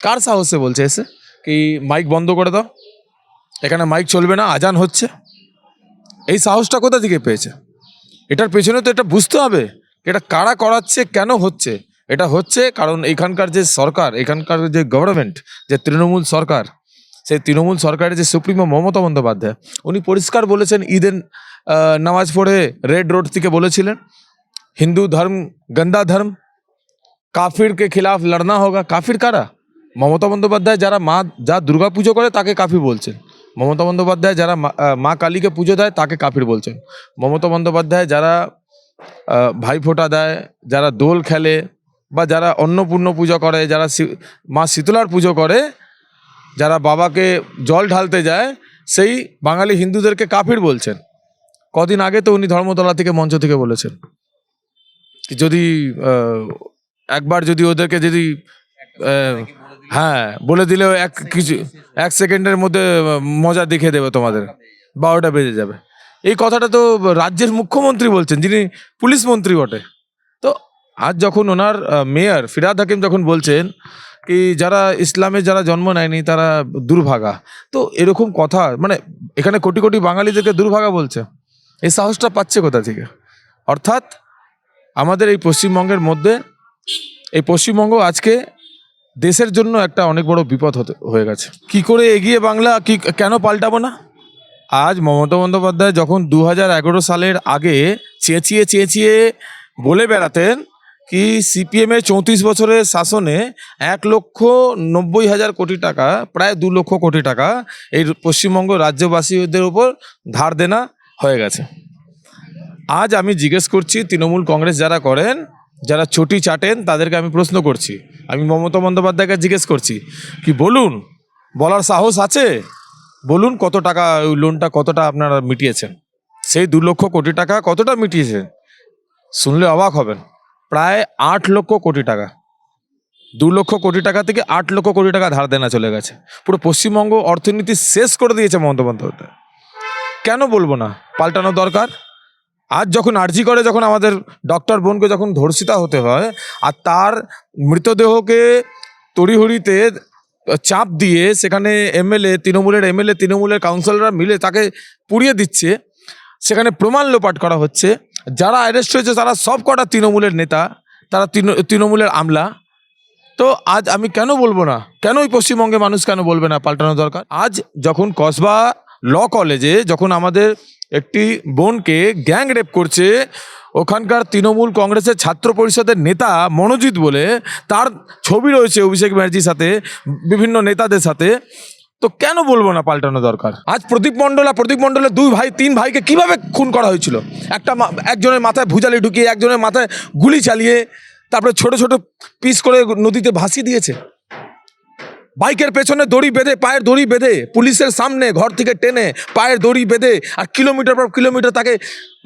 কার সাহসে বলছে এসে কি মাইক বন্ধ করে দাও, এখানে মাইক চলবে না, আজান হচ্ছে? এই সাহসটা কোথা থেকে পেয়েছে? এটার পেছনে তো এটা বুঝতে হবে, এটা কারা করাচ্ছে, কেন হচ্ছে। এটা হচ্ছে কারণ এখানকার যে সরকার, এখানকার যে গভর্নমেন্ট, যে তৃণমূল সরকার, সেই তৃণমূল সরকারের যে সুপ্রিমো মমতা বন্দ্যোপাধ্যায়, উনি পরিষ্কার বলেছেন, ঈদের নামাজ পড়ে রেড রোড থেকে বলেছিলেন, হিন্দু ধর্ম গন্দা ধর্ম, কাফির কে খিলাফ লড়না হোগা। কাফির কারা? মমতা বন্দ্যোপাধ্যায় যারা যা দুর্গা পুজো করে তাকে কাফির বলছেন। মমতা বন্দ্যোপাধ্যায় যারা মা কালীকে পুজো দেয় তাকে কাফির বলছেন। মমতা বন্দ্যোপাধ্যায় যারা ভাইফোঁটা দেয়, যারা দোল খেলে, বা যারা অন্নপূর্ণ পুজো করে, যারা মা শীতলার পুজো করে, যারা বাবাকে জল ঢালতে যায়, সেই বাঙালি হিন্দুদেরকে কাফির বলছেন। কদিন আগে তো উনি ধর্মতলা থেকে মঞ্চ থেকে বলেছেন, যদি একবার যদি ওদেরকে যদি হ্যাঁ বলে দিলেও এক সেকেন্ডের মধ্যে মজা দেখিয়ে দেবে তোমাদের, 12টা বেজে যাবে। এই কথাটা তো রাজ্যের মুখ্যমন্ত্রী বলছেন, যিনি পুলিশ মন্ত্রী বটে। তো আজ যখন ওনার মেয়র ফিরহাদ হাকিম যখন বলছেন কি যারা ইসলামে যারা জন্ম নেয়নি তারা দুর্ভাগা, তো এরকম কথা, মানে এখানে কোটি কোটি বাঙালিদেরকে দুর্ভাগা বলছে, এই সাহসটা পাচ্ছে কোথা থেকে? অর্থাৎ আমাদের এই পশ্চিমবঙ্গের মধ্যে, এই পশ্চিমবঙ্গ আজকে দেশের জন্য একটা অনেক বড় বিপদ হয়ে গেছে। কি করে এগিয়ে বাংলা, কি কেন পাল্টাবো না? আজ মমতা বন্দ্যোপাধ্যায় যখন 2011 সালের আগে চেঁচিয়ে চেঁচিয়ে বলে বেড়াতেন কি সিপিএমের 34 বছরের শাসনে 1,90,000 কোটি টাকা, প্রায় 2 লক্ষ কোটি টাকা এই পশ্চিমবঙ্গ রাজ্যবাসীদের উপর ধার দেনা হয়ে গেছে। আজ আমি জিজ্ঞেস করছি, তৃণমূল কংগ্রেস যারা করেন, যারা ছুটি চাটেন, তাদেরকে আমি প্রশ্ন করছি, আমি মমতা বন্দ্যোপাধ্যায়কে জিজ্ঞেস করছি কি বলুন, বলার সাহস আছে? বলুন কত টাকা ওই লোনটা, কতটা আপনারা মিটিয়েছেন? সেই 2 লক্ষ কোটি টাকা কতটা মিটিয়েছেন? শুনলে অবাক হবেন, প্রায় 8 লক্ষ কোটি টাকা। 2 লক্ষ কোটি টাকা থেকে 8 লক্ষ কোটি টাকা ধার দেনা চলে গেছে। পুরো পশ্চিমবঙ্গ অর্থনীতি শেষ করে দিয়েছে মমতা বন্দ্যোপাধ্যায়। কেন বলবো না পাল্টানো দরকার? আজ যখন আরজি করে, যখন আমাদের ডক্টর বোনকে যখন ধর্ষিতা হতে হয়, আর তার মৃতদেহকে তড়িঘড়িতে চাপ দিয়ে সেখানে তৃণমূলের কাউন্সিলররা মিলে তাকে পুড়িয়ে দিচ্ছে, সেখানে প্রমাণ লোপাট করা হচ্ছে। যারা অ্যারেস্ট হয়েছে তারা সব কটা তৃণমূলের নেতা, তারা তৃণমূলের আমলা। তো আজ আমি কেন বলবো না, কেন ওই পশ্চিমবঙ্গে মানুষ কেন বলবে না পাল্টানো দরকার? আজ যখন কসবা ল কলেজে যখন আমাদের একটি বোনকে গ্যাং রেপ করছে, ওখানকার তৃণমূল কংগ্রেসের ছাত্র পরিষদের নেতা মনোজিৎ বলে, তার ছবি রয়েছে অভিষেক ব্যানার্জির সাথে, বিভিন্ন নেতাদের সাথে, তো কেন বলবো না পাল্টানো দরকার? আজ প্রদীপ মণ্ডলের 2 ভাই 3 ভাইকে কিভাবে খুন করা হয়েছিল? একজনের মাথায় ভুজালি ঢুকিয়ে, একজনের মাথায় গুলি চালিয়ে, তারপরে ছোট ছোট পিস করে নদীতে ভাসিয়ে দিয়েছে। বাইকের পেছনে দড়ি বেঁধে, পায়ের দড়ি বেঁধে, পুলিশের সামনে ঘর থেকে টেনে পায়ের দড়ি বেঁধে, আর কিলোমিটার পর কিলোমিটার তাকে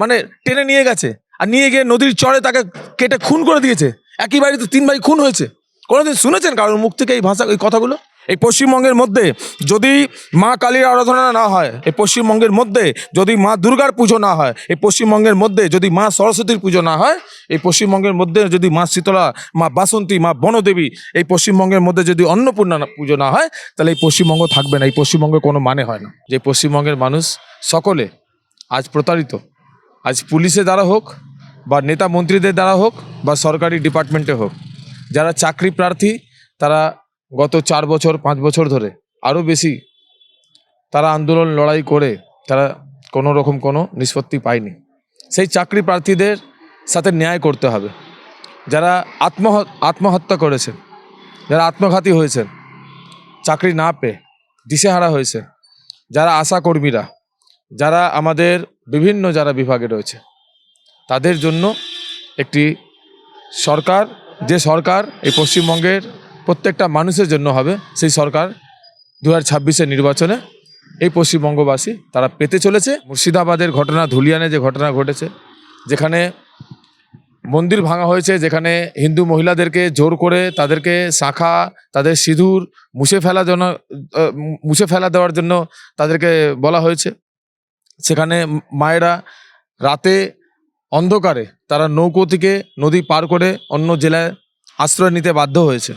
মানে টেনে নিয়ে গেছে, আর নিয়ে গিয়ে নদীর চরে তাকে কেটে খুন করে দিয়েছে। একই বাড়িতে 3 ভাই খুন হয়েছে। কোনোদিন শুনেছেন কারোর মুখ থেকে এই কথাগুলো? এই পশ্চিমবঙ্গের মধ্যে যদি মা কালীর আরাধনা না হয়, এই পশ্চিমবঙ্গের মধ্যে যদি মা দুর্গার পুজো না হয়, এই পশ্চিমবঙ্গের মধ্যে যদি মা সরস্বতীর পুজো না হয়, এই পশ্চিমবঙ্গের মধ্যে যদি মা শীতলা, মা বাসন্তী, মা বনদেবী, এই পশ্চিমবঙ্গের মধ্যে যদি অন্নপূর্ণা পুজো না হয়, তাহলে এই পশ্চিমবঙ্গ থাকবে না। এই পশ্চিমবঙ্গের কোনো মানে হয় না। যে পশ্চিমবঙ্গের মানুষ সকলে আজ প্রতারিত। আজ পুলিশের দ্বারা হোক, বা নেতা মন্ত্রীদের দ্বারা হোক, বা সরকারি ডিপার্টমেন্টে হোক, যারা চাকরি প্রার্থী তারা গত 4 বছর 5 বছর ধরে, আরও বেশি, তারা আন্দোলন লড়াই করে তারা কোনো রকম কোনো নিষ্পত্তি পায়নি। সেই চাকরি প্রার্থীদের সাথে ন্যায় করতে হবে। যারা আত্মহত্যা করেছেন, যারা আত্মঘাতী হয়েছেন, চাকরি না পেয়ে দিশেহারা হয়েছে, যারা আশাকর্মীরা, যারা আমাদের বিভিন্ন যারা বিভাগে রয়েছে, তাদের জন্য একটি সরকার, যে সরকার এই পশ্চিমবঙ্গের প্রত্যেকটা মানুষের জন্য হবে, সেই সরকার 2026-এর নির্বাচনে এই পশ্চিমবঙ্গবাসী তারা পেতে চলেছে। মুর্শিদাবাদের ঘটনা, ধুলিয়ানে যে ঘটনা ঘটেছে, যেখানে মন্দির ভাঙা হয়েছে, যেখানে হিন্দু মহিলাদেরকে জোর করে তাদেরকে শাঁখা, তাদের সিঁদুর মুছে ফেলা দেওয়ার জন্য তাদেরকে বলা হয়েছে। সেখানে মায়েরা রাতে অন্ধকারে তারা নৌকো থেকে নদী পার করে অন্য জেলায় আশ্রয় নিতে বাধ্য হয়েছে।